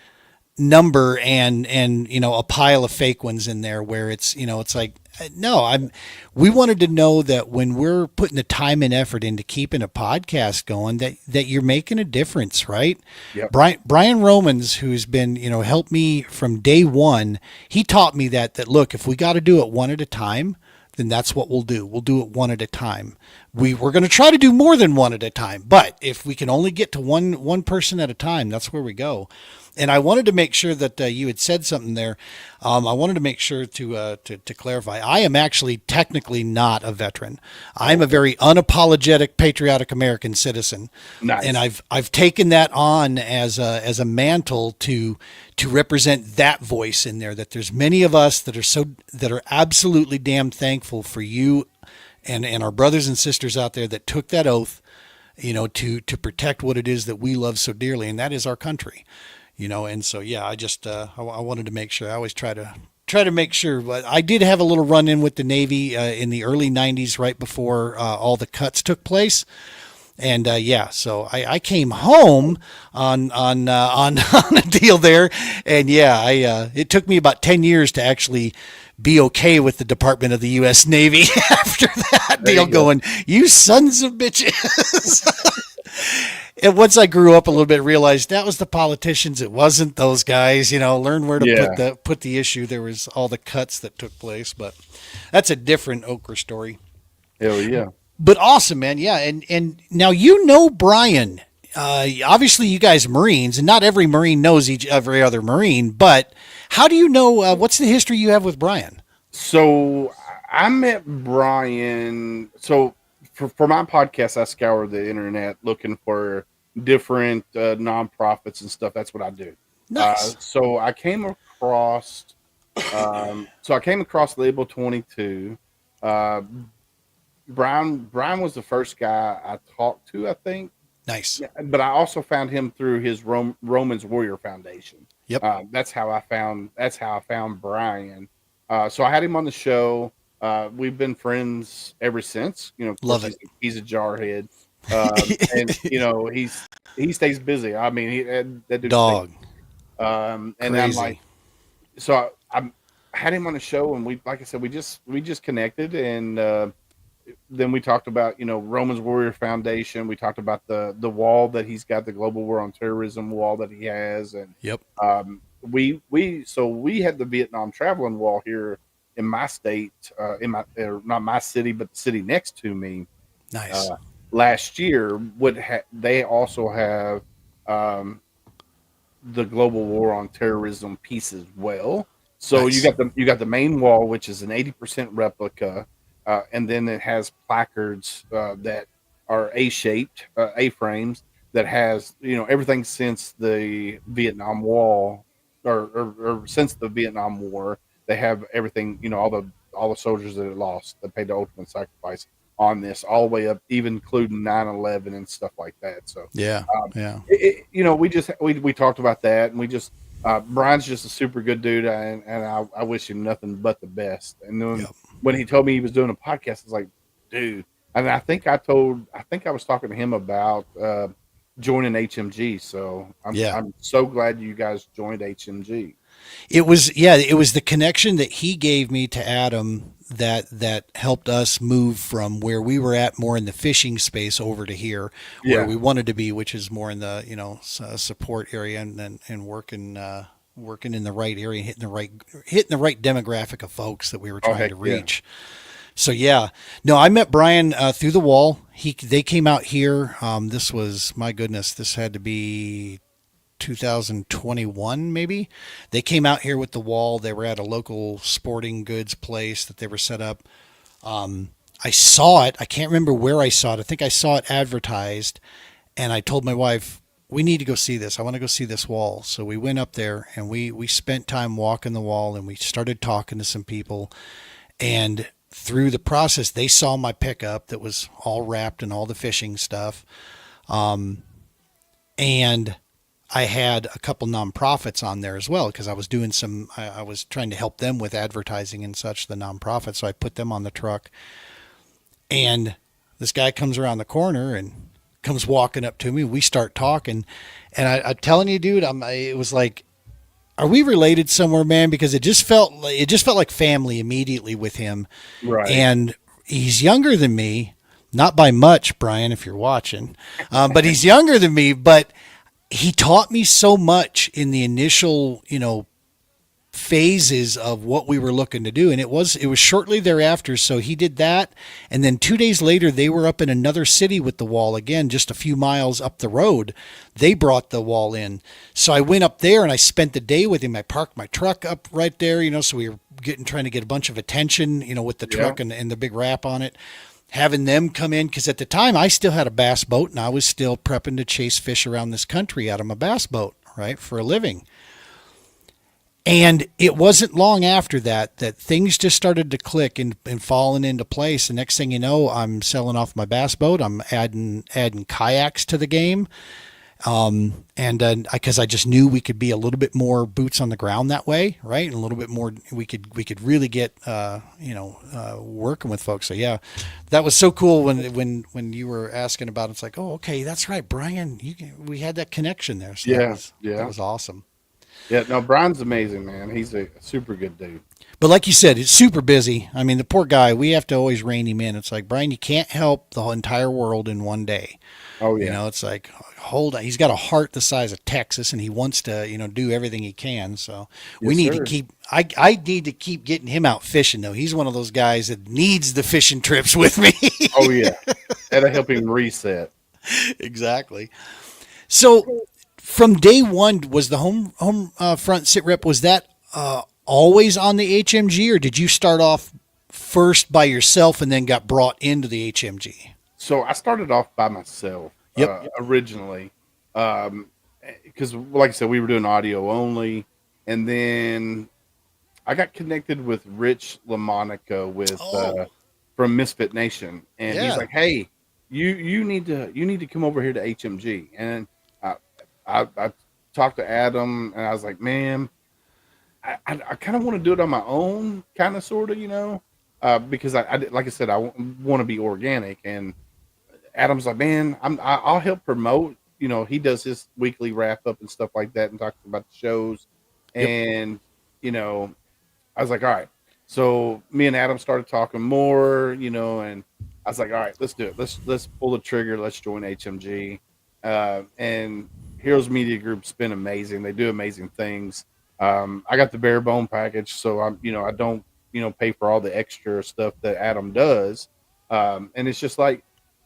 number and a pile of fake ones in there where it's like, no, we wanted to know that when we're putting the time and effort into keeping a podcast going, that you're making a difference, right? Yep. Brian Romans, who's been, helped me from day one, he taught me that look, if we got to do it one at a time, then that's what we'll do. We'll do it one at a time. We're going to try to do more than one at a time, but if we can only get to one person at a time, that's where we go. And I wanted to make sure that you had said something there. I wanted to make sure to clarify. I am actually technically not a veteran. I'm a very unapologetic, patriotic American citizen, nice. And I've taken that on as a mantle to represent that voice in there. That there's many of us that are absolutely damn thankful for you and our brothers and sisters out there that took that oath, to protect what it is that we love so dearly, and that is our country. And so, yeah, I just, I wanted to make sure. I always try to make sure. But I did have a little run in with the Navy in the early 90s, right before all the cuts took place. And so I came home on a deal there. And yeah, it took me about 10 years to actually be okay with the Department of the U.S. Navy after that deal going, you sons of bitches. And once I grew up a little bit, realized that was the politicians. It wasn't those guys, learn where to put the issue. There was all the cuts that took place, but that's a different okra story. Hell yeah. But awesome, man. Yeah. And now, Brian, obviously you guys are Marines, and not every Marine knows every other Marine, but how do you know, what's the history you have with Brian? So I met Brian. So for my podcast, I scour the internet looking for different nonprofits and stuff. That's what I do. Nice. So I came across Label 22. Brian was the first guy I talked to, I think. Nice. Yeah, but I also found him through his Romans Warrior Foundation. Yep. That's how I found Brian. So I had him on the show. We've been friends ever since. You know, of course, Love it. he's a jarhead, and you know he stays busy. I mean, that dude Dog. and I'm like, so I had him on the show, and like I said, we just connected, and then we talked about, you know, Romans Warrior Foundation. We talked about the wall that he's got, the Global War on Terrorism wall that he has, and Yep. we had the Vietnam traveling wall here in my state, not my city, but the city next to me. Nice. Last year, they also have the Global War on Terrorism piece as well. So Nice. you got the main wall, which is an 80% replica. And then it has placards that are A-shaped, A-frames, that has, you know, everything since the Vietnam Wall or since the Vietnam War. They have everything, you know, all the soldiers that had lost, that paid the ultimate sacrifice on this, all the way up, even including 9/11 and stuff like that. So Yeah. you know, we talked about that, and we just Brian's just a super good dude, and I wish him nothing but the best. And then when he told me he was doing a podcast, I was like, dude. And I think I was talking to him about joining HMG. So I'm so glad you guys joined HMG. It was the connection that he gave me to Adam that helped us move from where we were at more in the fishing space over to here where we wanted to be, which is more in the, you know, support area and working in the right area, hitting the right demographic of folks that we were trying to reach. So no, I met Brian through the wall. They came out here. This was, my goodness, this had to be 2021 maybe. They came out here with the wall. They were at a local sporting goods place that they were set up. I saw it. I can't remember where I saw it. I think I saw it advertised, and I told my wife, we need to go see this. I want to go see this wall. So we went up there, and we spent time walking the wall, and we started talking to some people. And through the process, they saw my pickup that was all wrapped in all the fishing stuff. And I had a couple nonprofits on there as well, because I was doing I was trying to help them with advertising and such, the nonprofits. So I put them on the truck, and this guy comes around the corner and comes walking up to me. We start talking, and I'm telling you, dude, it was like, are we related somewhere, man? Because it just felt like family immediately with him. Right. And he's younger than me, not by much, Brian, if you're watching, but he's younger than me, but he taught me so much in the initial, you know, phases of what we were looking to do. And it was shortly thereafter. So he did that. And then 2 days later, they were up in another city with the wall again, just a few miles up the road. They brought the wall in. So I went up there and I spent the day with him. I parked my truck up right there, you know, so we were trying to get a bunch of attention, you know, with the truck and the big wrap on it. Having them come in, because at the time I still had a bass boat and I was still prepping to chase fish around this country out of my bass boat, right, for a living. And it wasn't long after that things just started to click and falling into place. The next thing you know, I'm selling off my bass boat. I'm adding kayaks to the game. And because I just knew we could be a little bit more boots on the ground that way, right? And a little bit more, we could really get, working with folks. So yeah, that was so cool when you were asking about it. It's like, oh, okay, that's right, Brian. We had that connection there. So that was awesome. Yeah, no, Brian's amazing, man. He's a super good dude. But like you said, it's super busy. I mean, the poor guy, we have to always rein him in. It's like, Brian, you can't help the whole entire world in one day. Oh, yeah. You know, it's like, hold on. He's got a heart the size of Texas, and he wants to, you know, do everything he can. So we need to keep, I need to keep getting him out fishing, though. He's one of those guys that needs the fishing trips with me. Oh, yeah. That'll help him reset. Exactly. So from day one, was the Homefront Sitrep, was that always on the HMG, or did you start off first by yourself and then got brought into the HMG? So I started off by myself originally, because like I said, we were doing audio only, and then I got connected with Rich LaMonica from Misfit Nation, and he's like, "Hey, you need to come over here to HMG. And I talked to Adam, and I was like, man, I kind of want to do it on my own, kind of, sort of, because like I said, I want to be organic. And Adam's like, man, I'll help promote. He does his weekly wrap up and stuff like that, and talks about the shows. Yep. And I was like, all right. So me and Adam started talking more, and I was like, all right, let's do it. Let's pull the trigger. Let's join HMG. And Heroes Media Group's been amazing. They do amazing things. I got the bare bone package, so I don't, pay for all the extra stuff that Adam does. And it's just like,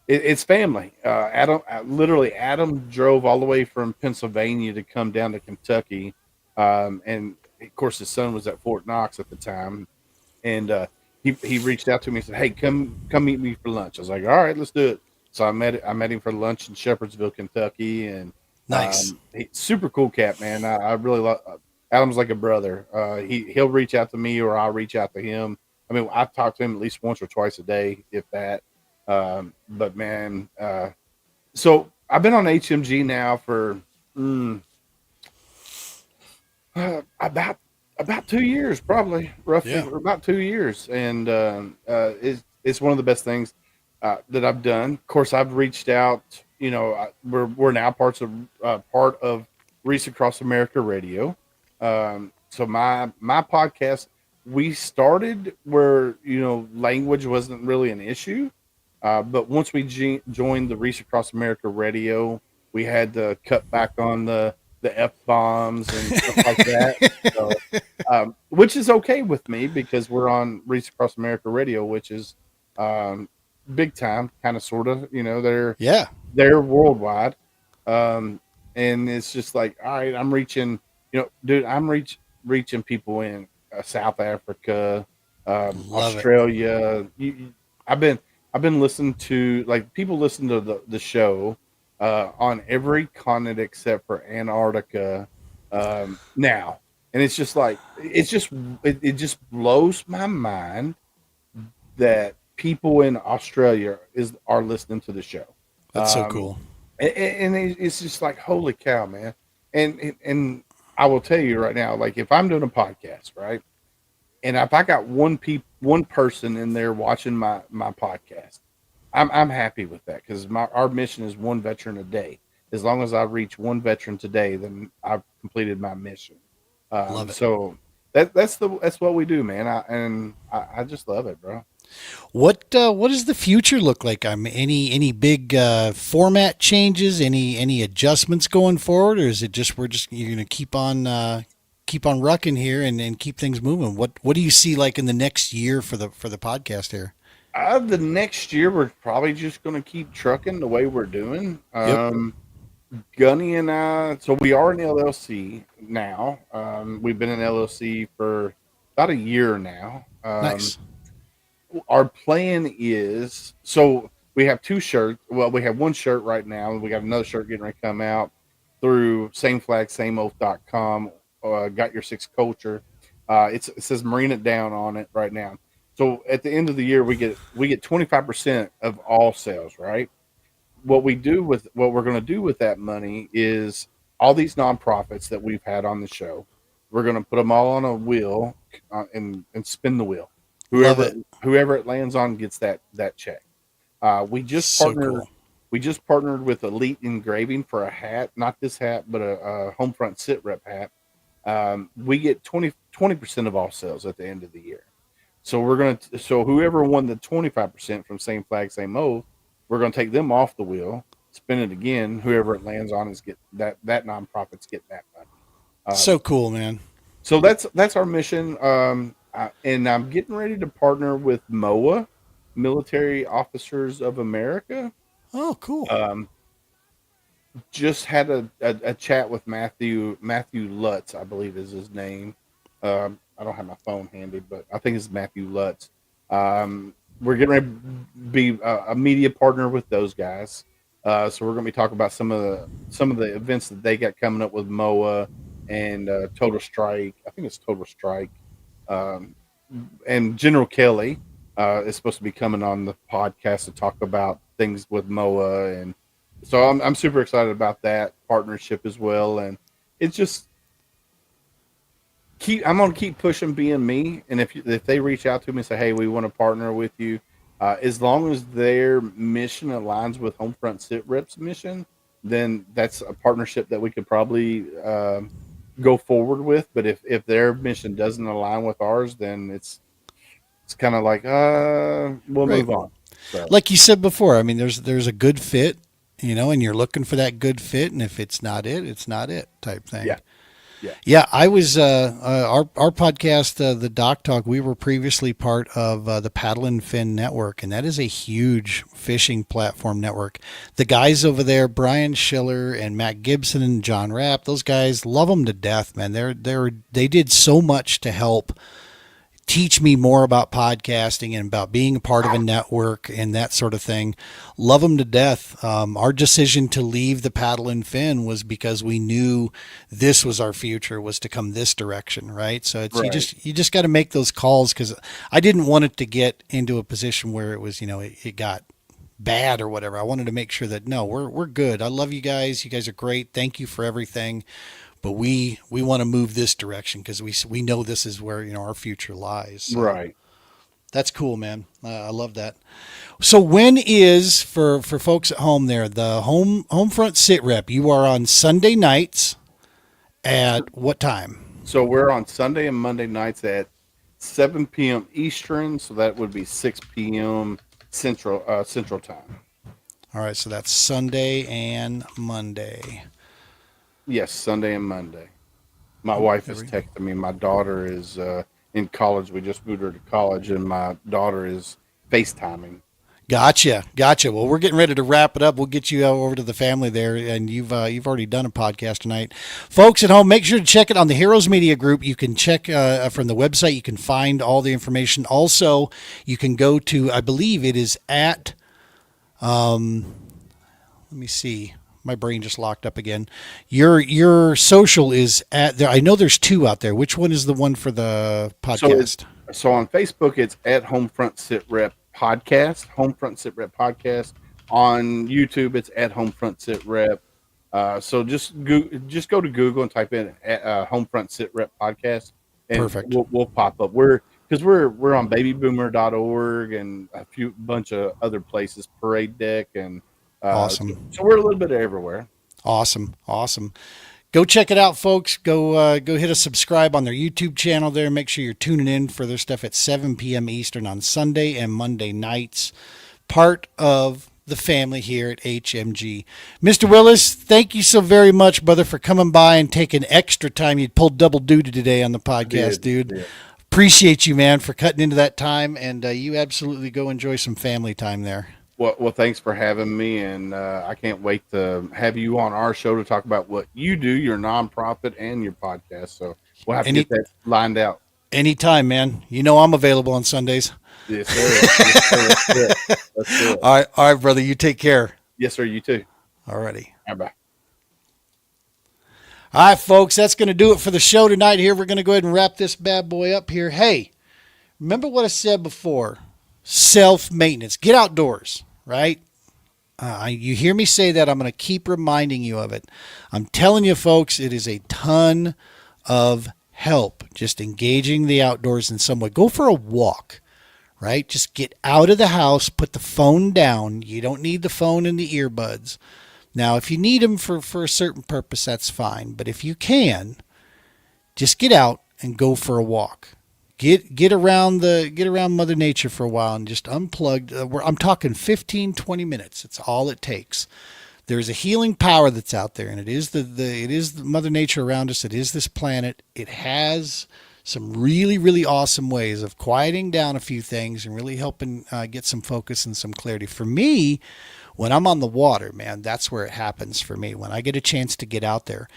it's family. Adam drove all the way from Pennsylvania to come down to Kentucky. And of course, his son was at Fort Knox at the time, and he reached out to me and said, "Hey, come meet me for lunch." I was like, "All right, let's do it." So I met him for lunch in Shepherdsville, Kentucky, and Nice. super cool cat, man. I really love. Adam's like a brother. He'll reach out to me, or I'll reach out to him. I mean, I talk to him at least once or twice a day, if that. But man, so I've been on HMG now for about 2 years, probably, roughly. Yeah. About 2 years, and it's one of the best things that I've done. Of course, I've reached out. We're now part of Reese Across America Radio. So my podcast, we started where language wasn't really an issue, but once we joined the Reese Across America Radio, we had to cut back on the F-bombs and stuff like that. So, which is okay with me, because we're on Reese Across America Radio, which is big time, kind of, sort of. They're worldwide, and it's just like, all right, I'm reaching. Dude, I'm reaching people in South Africa, Australia. I've been listening to, like, people listen to the show on every continent except for Antarctica now, and it's just like, it just blows my mind that people in Australia are listening to the show. That's so cool. And it's just like, holy cow, man. And I will tell you right now, like, if I'm doing a podcast, right, and if I got one person in there watching my podcast, I'm happy with that, because our mission is one veteran a day. As long as I reach one veteran today, then I've completed my mission. Love it. So that's what we do, man. I just love it, bro. What does the future look like? Any big format changes? Any adjustments going forward, or is it just you're going to keep on rucking here and keep things moving? What do you see like in the next year for the podcast here? The next year, we're probably just going to keep trucking the way we're doing. Yep. Gunny and I, so we are in LLC now. We've been in LLC for about a year now. Nice. Our plan is, so we have two shirts. Well, we have one shirt right now, and we got another shirt getting ready to come out through sameflagsameoath.com. Got Your Six Culture. It says Marine It Down on it right now. So at the end of the year, we get 25% of all sales, right? What we're going to do with that money is all these nonprofits that we've had on the show. We're going to put them all on a wheel and spin the wheel. Whoever it lands on gets that check. We just partnered with Elite Engraving for a hat, not this hat, but a Homefront Sitrep hat. We get 20% of all sales at the end of the year. So whoever won the 25% from Same Flag, Same Oath, we're going to take them off the wheel, spin it again. Whoever it lands on is get that nonprofit's getting that money. So cool, man. So that's our mission. And I'm getting ready to partner with MOA, Military Officers of America. Oh, cool. Just had a chat with Matthew Lutz, I believe is his name. I don't have my phone handy, but I think it's Matthew Lutz. We're getting ready to be a media partner with those guys. So we're going to be talking about some of the events that they got coming up with MOA and Total Strike. I think it's Total Strike. And General Kelly is supposed to be coming on the podcast to talk about things with MOA, and so I'm super excited about that partnership as well. And it's just I'm gonna keep pushing being me. And if they reach out to me and say, hey, we want to partner with you, as long as their mission aligns with Homefront Sitrep's mission, then that's a partnership that we could probably go forward with. But if their mission doesn't align with ours, then it's kind of like we'll Right. move on. So, Like you said before, I mean, there's a good fit, and you're looking for that good fit, and if it's not it, it's not it type thing. yeah, yeah, Yeah, I was our podcast, the Doc Talk. We were previously part of the Paddle and Fin Network, and that is a huge fishing platform network. The guys over there, Brian Schiller and Matt Gibson and John Rapp, those guys, love them to death, man. They did so much to help teach me more about podcasting and about being a part of a network and that sort of thing. Love them to death. Our decision to leave the Paddle and Fin was because we knew this was our future, was to come this direction, right? So it's right. you just got to make those calls, because I didn't want it to get into a position where it was, it got bad or whatever. I wanted to make sure that no, we're good. I love you guys. You guys are great. Thank you for everything. But we want to move this direction because we know this is where our future lies. So Right. that's cool, man. I love that. So when is for folks at home there the Homefront Sitrep? You are on Sunday nights at what time? So we're on Sunday and Monday nights at 7 p.m. Eastern, so that would be 6 p.m. Central Time. All right, so that's Sunday and Monday. Yes, Sunday and Monday. My wife There is we texting me. My daughter is in college. We just moved her to college, and my daughter is FaceTiming. Gotcha. Well, we're getting ready to wrap it up. We'll get you over to the family there, and you've already done a podcast tonight, folks at home. Make sure to check it on the Heroes Media Group. You can check from the website. You can find all the information. Also, you can go to, I believe it is at. Let me see. My brain just locked up again. Your social is at there. I know there's two out there. Which one is the one for the podcast? So on Facebook, it's at Homefront Sitrep Podcast. Homefront Sitrep Podcast. On YouTube, it's at Homefront Sitrep. So just go to Google and type in Homefront Sitrep Podcast, and Perfect. we'll pop up. We're on babyboomer.org and a bunch of other places, Parade Deck, and Awesome. So we're a little bit everywhere. Awesome. Go check it out, folks. Go hit a subscribe on their YouTube channel there. Make sure you're tuning in for their stuff at 7 p.m. Eastern on Sunday and Monday nights. Part of the family here at HMG. Mr. Willis, thank you so very much, brother, for coming by and taking extra time. You pulled double duty today on the podcast, dude. Yeah. Appreciate you, man, for cutting into that time, and you absolutely go enjoy some family time there. Well, thanks for having me, and I can't wait to have you on our show to talk about what you do, your nonprofit, and your podcast. So we'll have to get that lined out. Anytime, man. You know I'm available on Sundays. Yes, sir. Yes, sir. Let's do it. Let's do it. All right, brother. You take care. Yes, sir. You too. All righty. Bye-bye. All right, folks. That's going to do it for the show tonight here. We're going to go ahead and wrap this bad boy up here. Hey, remember what I said before? Self-maintenance. Get outdoors, right? You hear me say that. I'm going to keep reminding you of it. I'm telling you, folks, it is a ton of help just engaging the outdoors in some way. Go for a walk, right? Just get out of the house, put the phone down. You don't need the phone and the earbuds. Now, if you need them for a certain purpose, that's fine. But if you can, just get out and go for a walk. Get around Mother Nature for a while and just unplug. I'm talking 15, 20 minutes. It's all it takes. There's a healing power that's out there, and it is the Mother Nature around us. It is this planet. It has some really, really awesome ways of quieting down a few things and really helping get some focus and some clarity. For me, when I'm on the water, man, that's where it happens for me. When I get a chance to get out there.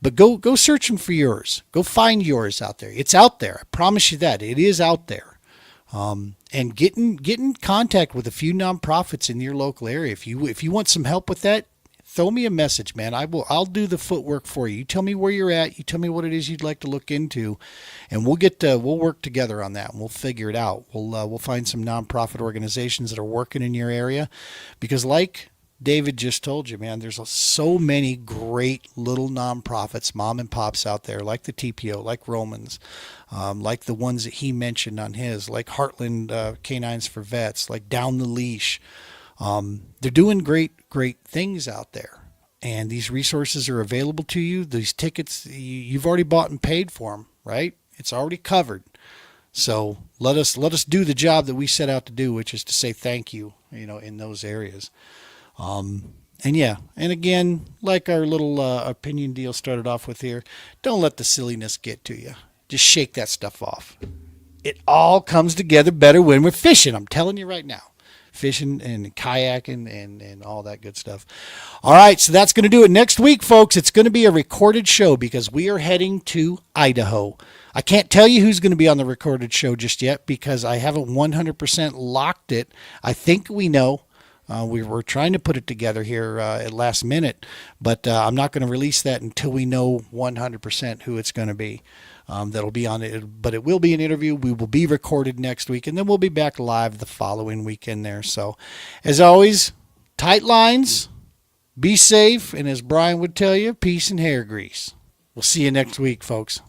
But go searching for yours. Go find yours out there. It's out there. I promise you that. It is out there. And get in contact with a few nonprofits in your local area. If you want some help with that, throw me a message, man. I'll do the footwork for you. You tell me where you're at. You tell me what it is you'd like to look into, and we'll work together on that, and we'll figure it out. We'll find some nonprofit organizations that are working in your area, because like David just told you, man, there's so many great little nonprofits, mom and pops out there, like the TPO, like Romans, like the ones that he mentioned on his, like Heartland Canines for Vets, like Down the Leash. They're doing great things out there, and these resources are available to you. These tickets, you've already bought and paid for them, right? It's already covered. So let us do the job that we set out to do, which is to say thank you, in those areas. And again, like our little opinion deal started off with here, don't let the silliness get to you. Just shake that stuff off. It all comes together better when we're fishing. I'm telling you right now. Fishing and kayaking and all that good stuff. All right, so that's going to do it. Next week, folks, it's going to be a recorded show because we are heading to Idaho. I can't tell you who's going to be on the recorded show just yet because I haven't 100% locked it. I think we know. We were trying to put it together here at last minute, but I'm not going to release that until we know 100% who it's going to be. That'll be on it, but it will be an interview. We will be recorded next week, and then we'll be back live the following weekend there. So, as always, tight lines, be safe, and as Brian would tell you, peace and hair grease. We'll see you next week, folks.